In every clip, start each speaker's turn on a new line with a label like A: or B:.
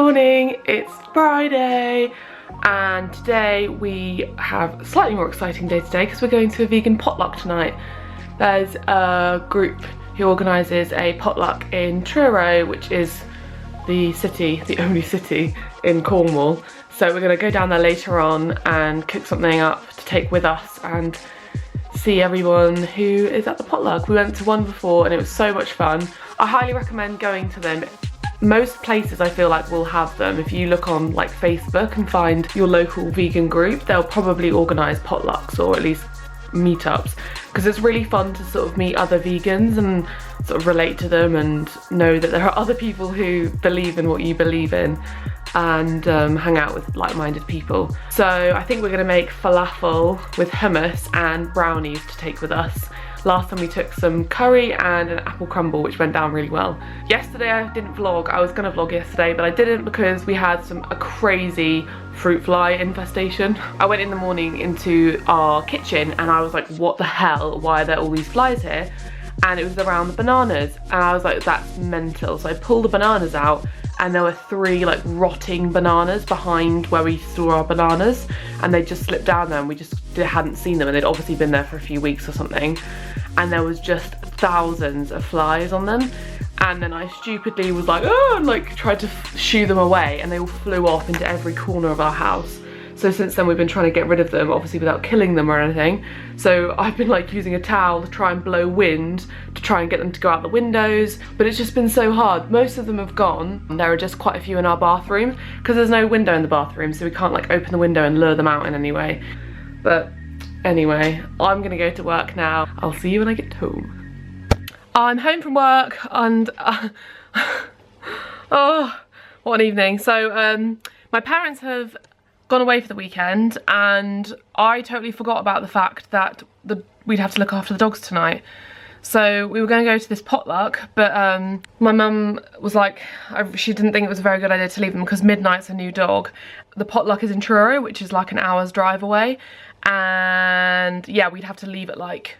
A: morning, it's Friday, and today we have a slightly more exciting day today because we're going to a vegan potluck tonight. There's a group who organises a potluck in Truro, which is the city, the only city in Cornwall. So we're going to go down there later on and cook something up to take with us and see everyone who is at the potluck. We went to one before and it was so much fun. I highly recommend going to them. Most places I feel like will have them. If you look on like Facebook and find your local vegan group, they'll probably organise potlucks or at least meetups, because it's really fun to sort of meet other vegans and sort of relate to them and know that there are other people who believe in what you believe in, and hang out with like-minded people. So I think we're going to make falafel with hummus and brownies to take with us. Last time we took some curry and an apple crumble, which went down really well. Yesterday I didn't vlog. I was going to vlog yesterday, but I didn't because we had a crazy fruit fly infestation. I went in the morning into our kitchen and I was like, what the hell? Why are there all these flies here? And it was around the bananas, and I was like, that's mental. So I pulled the bananas out and there were 3 like rotting bananas behind where we store our bananas, and they just slipped down there and we just hadn't seen them, and they'd obviously been there for a few weeks or something, and there was just thousands of flies on them. And then I stupidly was like, oh, and like tried to shoo them away, and they all flew off into every corner of our house. So since then we've been trying to get rid of them, obviously without killing them or anything. So I've been like using a towel to try and blow wind to try and get them to go out the windows, but it's just been so hard. Most of them have gone. There are just quite a few in our bathroom because there's no window in the bathroom, so we can't like open the window and lure them out in any way. But anyway, I'm gonna go to work now. I'll see you when I get home. I'm home from work and oh, what an evening. So my parents have gone away for the weekend, and I totally forgot about the fact that we'd have to look after the dogs tonight. So we were going to go to this potluck, but my mum was like, she didn't think it was a very good idea to leave them because Midnight's a new dog. The potluck is in Truro, which is like an hour's drive away, and yeah, we'd have to leave at like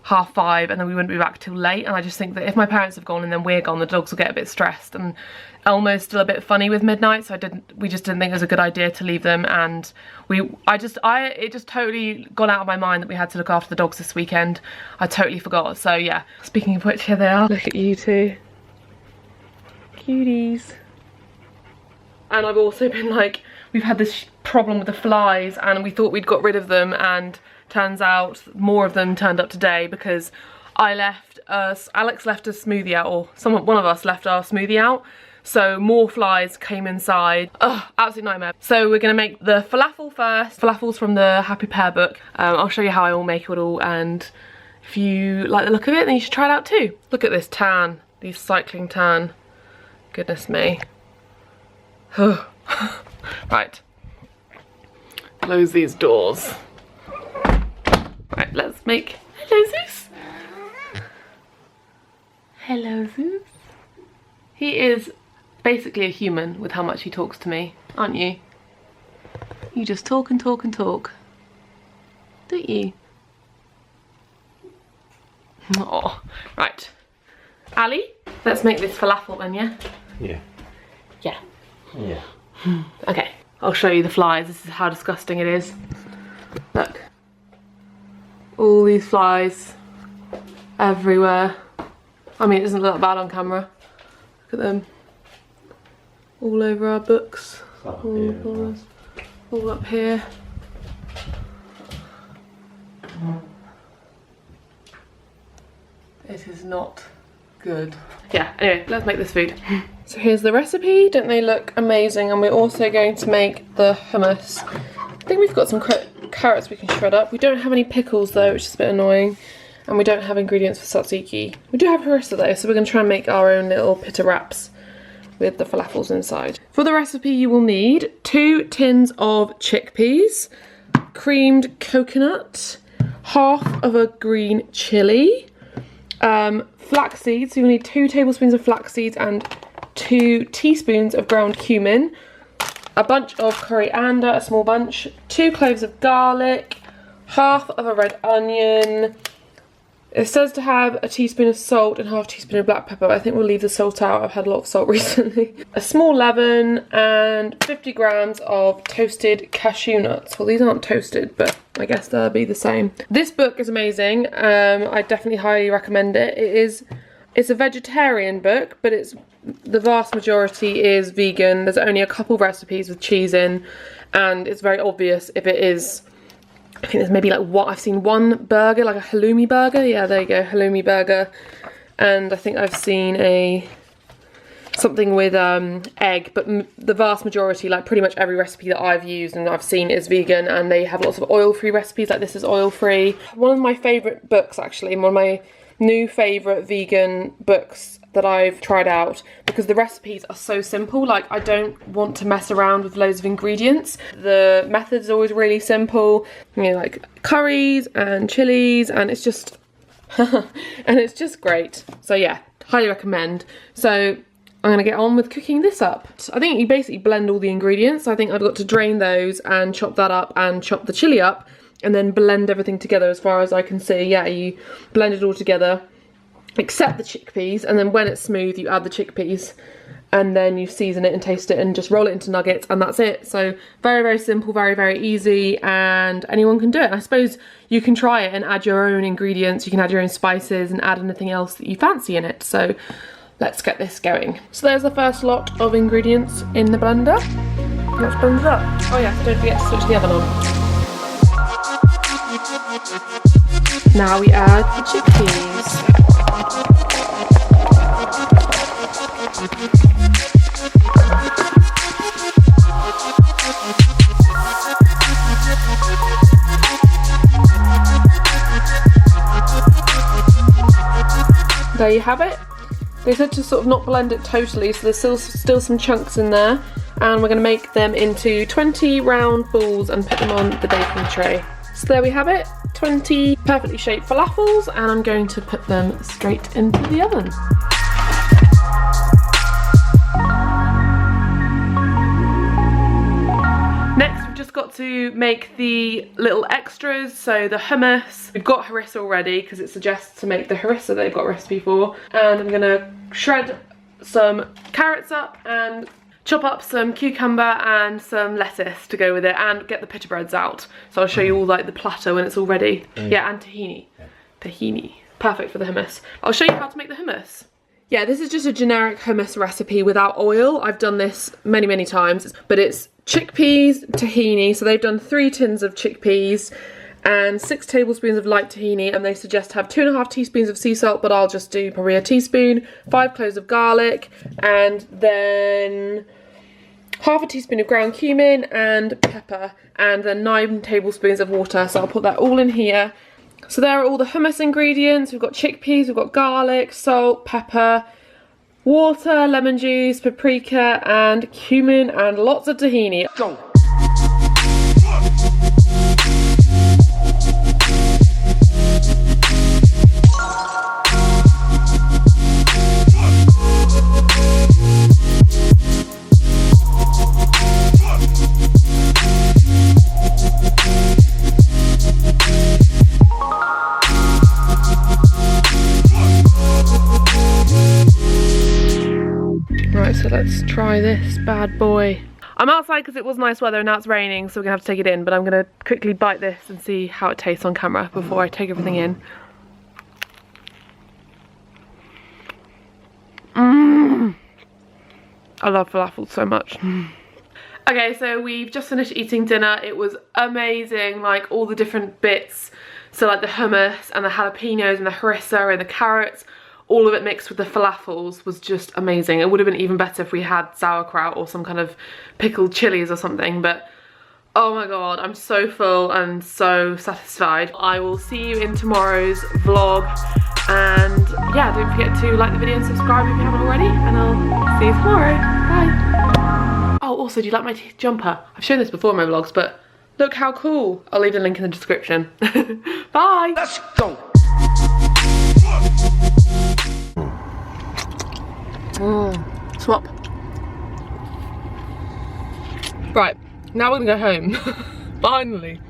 A: 5:30 and then we wouldn't be back till late. And I just think that if my parents have gone and then we're gone, the dogs will get a bit stressed, and Elmo's still a bit funny with Midnight, so we just didn't think it was a good idea to leave them. And it just totally got out of my mind that we had to look after the dogs this weekend. I totally forgot. So yeah, speaking of which, here they are. Look at you two, cuties. And I've also been like, we've had this problem with the flies and we thought we'd got rid of them, and turns out more of them turned up today because Alex left a smoothie out, or one of us left our smoothie out. So more flies came inside. Ugh, absolute nightmare. So we're gonna make the falafel first. Falafel's from the Happy Pear book. I'll show you how I will make it all, and if you like the look of it, then you should try it out too. Look at this tan, these cycling tan. Goodness me. Right, close these doors. Right, let's make, hello Zeus. Hello Zeus. He is basically a human with how much he talks to me, aren't you? You just talk and talk and talk, don't you? Oh, right. Ali, let's make this falafel then, yeah?
B: Yeah.
A: Yeah.
B: Yeah.
A: Okay, I'll show you the flies. This is how disgusting it is. Look. All these flies everywhere. I mean, it doesn't look bad on camera. Look at them. All over our books. All up here. It is not good. Yeah, anyway, let's make this food. So here's the recipe. Don't they look amazing? And we're also going to make the hummus. I think we've got some carrots we can shred up. We don't have any pickles though, which is a bit annoying. And we don't have ingredients for tzatziki. We do have harissa though, so we're going to try and make our own little pita wraps with the falafels inside. For the recipe you will need 2 tins of chickpeas, creamed coconut, half of a green chilli, flax seeds, so you'll need 2 tablespoons of flax seeds and 2 teaspoons of ground cumin, a bunch of coriander, a small bunch, 2 cloves of garlic, half of a red onion, It says to have a teaspoon of salt and half a teaspoon of black pepper. I think we'll leave the salt out. I've had a lot of salt recently. A small leaven and 50 grams of toasted cashew nuts. Well, these aren't toasted, but I guess they'll be the same. This book is amazing. I definitely highly recommend it. It's a vegetarian book, but the vast majority is vegan. There's only a couple recipes with cheese in, and it's very obvious if it is. I think there's maybe like I've seen one burger, like a halloumi burger. Yeah, there you go, halloumi burger. And I think I've seen something with egg, but the vast majority, like pretty much every recipe that I've used and I've seen is vegan, and they have lots of oil-free recipes, like this is oil-free. One of my favourite books, actually, one of my new favourite vegan books that I've tried out, because the recipes are so simple. Like, I don't want to mess around with loads of ingredients. The method's always really simple, you know, like curries and chilies, and it's just and it's just great. So yeah, highly recommend. So I'm gonna get on with cooking this up. I think you basically blend all the ingredients. I think I've got to drain those and chop that up and chop the chili up and then blend everything together as far as I can see. Yeah, you blend it all together, except the chickpeas, and then when it's smooth you add the chickpeas, and then you season it and taste it and just roll it into nuggets, and that's it. So very, very simple, very, very easy, and anyone can do it. And I suppose you can try it and add your own ingredients. You can add your own spices and add anything else that you fancy in it. So let's get this going. So there's the first lot of ingredients in the blender. Let's blend it up. Oh yeah, so don't forget to switch the oven on. Now we add the chickpeas. There you have it. They said to sort of not blend it totally, so there's still some chunks in there, and we're going to make them into 20 round balls and put them on the baking tray. So there we have it, 20 perfectly shaped falafels, and I'm going to put them straight into the oven. Next, we've just got to make the little extras, so the hummus. We've got harissa already because it suggests to make the harissa they've got a recipe for, and I'm gonna shred some carrots up and chop up some cucumber and some lettuce to go with it, and get the pita breads out. So I'll show you all like the platter when it's all ready. Yeah, and tahini. Tahini. Perfect for the hummus. I'll show you how to make the hummus. Yeah, this is just a generic hummus recipe without oil. I've done this many, many times, but it's chickpeas, tahini. So they've done 3 tins of chickpeas and 6 tablespoons of light tahini, and they suggest to have 2.5 teaspoons of sea salt, but I'll just do probably a teaspoon, 5 cloves of garlic, and then half a teaspoon of ground cumin and pepper, and then 9 tablespoons of water. So I'll put that all in here. So there are all the hummus ingredients. We've got chickpeas, we've got garlic, salt, pepper, water, lemon juice, paprika, and cumin, and lots of tahini. Go. Right, so let's try this bad boy. I'm outside because it was nice weather and now it's raining, so we're gonna have to take it in, but I'm gonna quickly bite this and see how it tastes on camera before I take everything in. I love falafel so much. Okay, so we've just finished eating dinner. It was amazing, like all the different bits. So like the hummus and the jalapenos and the harissa and the carrots, all of it mixed with the falafels was just amazing. It would have been even better if we had sauerkraut or some kind of pickled chilies or something, but oh my god, I'm so full and so satisfied. I will see you in tomorrow's vlog, and yeah, don't forget to like the video and subscribe if you haven't already, and I'll see you tomorrow. Bye. Oh, also, do you like my jumper? I've shown this before in my vlogs, but look how cool. I'll leave the link in the description. Bye.
B: Let's go.
A: Swap. Right, now we're gonna go home. Finally.